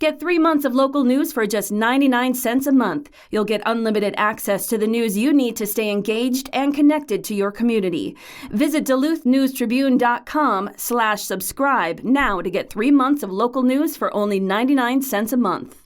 Get 3 months of local news for just 99 cents a month. You'll get unlimited access to the news you need to stay engaged and connected to your community. Visit DuluthNewsTribune.com/subscribe now to get 3 months of local news for only 99 cents a month.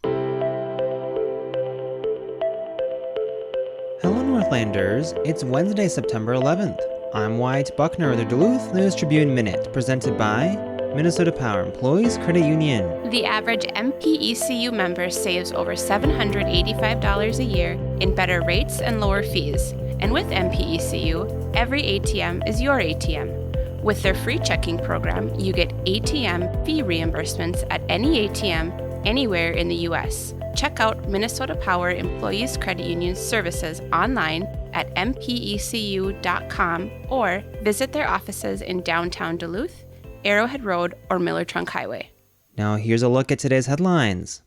Hello, Northlanders. It's Wednesday, September 11th. I'm Wyatt Buckner of the Duluth News Tribune Minute, presented by Minnesota Power Employees Credit Union. The average MPECU member saves over $785 a year in better rates and lower fees. And with MPECU, every ATM is your ATM. With their free checking program, you get ATM fee reimbursements at any ATM anywhere in the U.S. Check out Minnesota Power Employees Credit Union's services online at mpecu.com or visit their offices in downtown Duluth, Arrowhead Road, or Miller Trunk Highway. Now here's a look at today's headlines.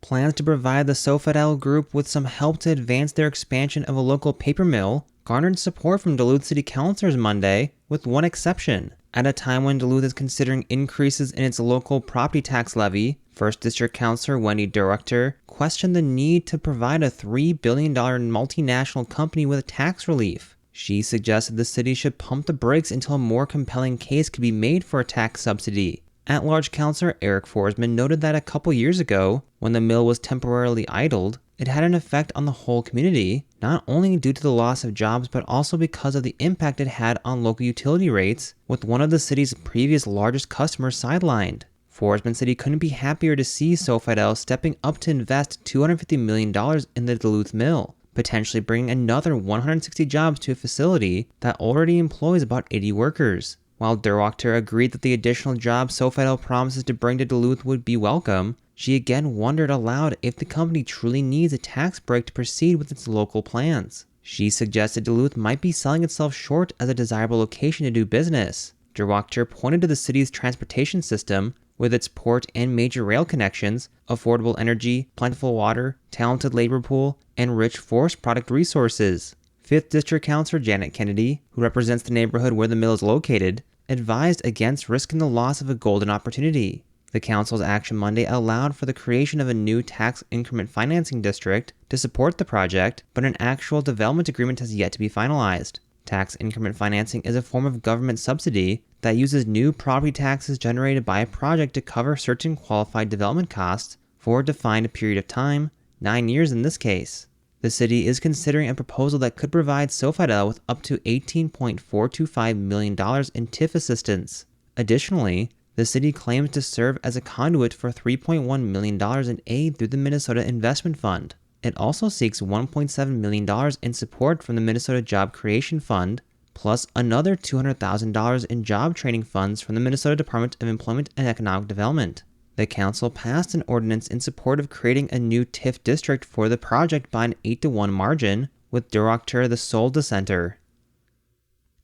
Plans to provide the Sofitel Group with some help to advance their expansion of a local paper mill garnered support from Duluth City Councilors Monday, with one exception. At a time when Duluth is considering increases in its local property tax levy, 1st District Councilor Wendy Director questioned the need to provide a $3 billion multinational company with tax relief. She suggested the city should pump the brakes until a more compelling case could be made for a tax subsidy. At-large Councilor Eric Forsman noted that a couple years ago, when the mill was temporarily idled, it had an effect on the whole community, not only due to the loss of jobs but also because of the impact it had on local utility rates, with one of the city's previous largest customers sidelined. Forsman said he couldn't be happier to see Sofitel stepping up to invest $250 million in the Duluth mill, potentially bringing another 160 jobs to a facility that already employs about 80 workers. While Durwachter agreed that the additional jobs Sofitel promises to bring to Duluth would be welcome, she again wondered aloud if the company truly needs a tax break to proceed with its local plans. She suggested Duluth might be selling itself short as a desirable location to do business. Durwachter pointed to the city's transportation system, with its port and major rail connections, affordable energy, plentiful water, talented labor pool, and rich forest product resources. 5th District Councilor Janet Kennedy, who represents the neighborhood where the mill is located, advised against risking the loss of a golden opportunity. The council's action Monday allowed for the creation of a new tax increment financing district to support the project, but an actual development agreement has yet to be finalized. Tax increment financing is a form of government subsidy that uses new property taxes generated by a project to cover certain qualified development costs for a defined period of time, 9 years in this case. The city is considering a proposal that could provide Sofitel with up to $18.425 million in TIF assistance. Additionally, the city claims to serve as a conduit for $3.1 million in aid through the Minnesota Investment Fund. It also seeks $1.7 million in support from the Minnesota Job Creation Fund, plus another $200,000 in job training funds from the Minnesota Department of Employment and Economic Development. The council passed an ordinance in support of creating a new TIF district for the project by an 8-1 margin, with Durwachter the sole dissenter.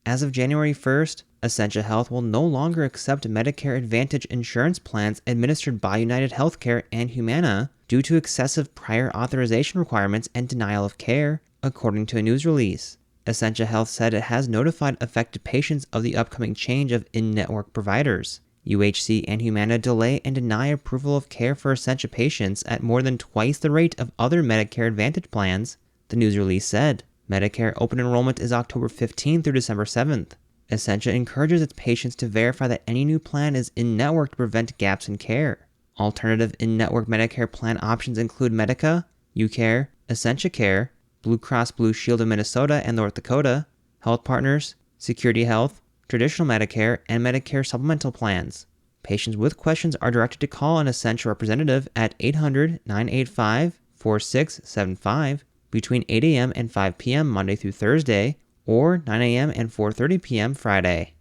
As of January 1st, Essentia Health will no longer accept Medicare Advantage insurance plans administered by United Healthcare and Humana due to excessive prior authorization requirements and denial of care, according to a news release. Essentia Health said it has notified affected patients of the upcoming change of in-network providers. UHC and Humana delay and deny approval of care for Essentia patients at more than twice the rate of other Medicare Advantage plans, the news release said. Medicare open enrollment is October 15 through December 7th. Essentia encourages its patients to verify that any new plan is in-network to prevent gaps in care. Alternative in-network Medicare plan options include Medica, UCare, Essentia Care, Blue Cross Blue Shield of Minnesota and North Dakota, Health Partners, Security Health, Traditional Medicare, and Medicare supplemental plans. Patients with questions are directed to call an Essentia representative at 800-985-4675 between 8 a.m. and 5 p.m. Monday through Thursday, or 9 a.m. and 4:30 p.m. Friday.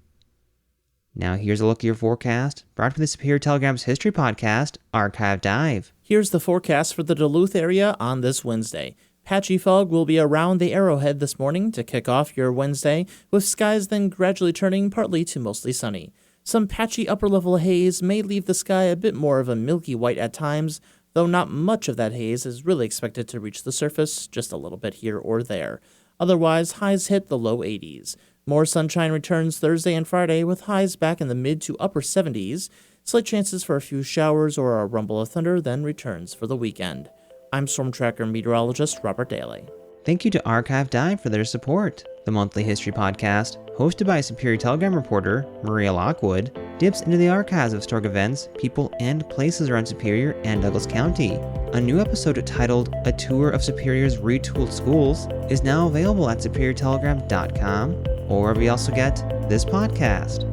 Now here's a look at your forecast, brought from the Superior Telegram's History Podcast, Archive Dive. Here's the forecast for the Duluth area on this Wednesday. Patchy fog will be around the Arrowhead this morning to kick off your Wednesday, with skies then gradually turning partly to mostly sunny. Some patchy upper-level haze may leave the sky a bit more of a milky white at times, though not much of that haze is really expected to reach the surface, just a little bit here or there. Otherwise, highs hit the low 80s. More sunshine returns Thursday and Friday, with highs back in the mid to upper 70s. Slight chances for a few showers or a rumble of thunder, then returns for the weekend. I'm Storm Tracker meteorologist Robert Daly. Thank you to Archive Dive for their support. The monthly history podcast, hosted by Superior Telegram reporter Maria Lockwood, dips into the archives of historic events, people, and places around Superior and Douglas County. A new episode titled A Tour of Superior's Retooled Schools is now available at superiortelegram.com or wherever you also get this podcast.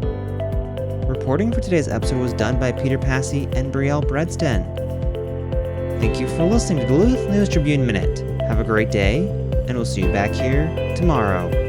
Reporting for today's episode was done by Peter Passy and Brielle Bredsten. Thank you for listening to Duluth News Tribune Minute. Have a great day, and we'll see you back here tomorrow.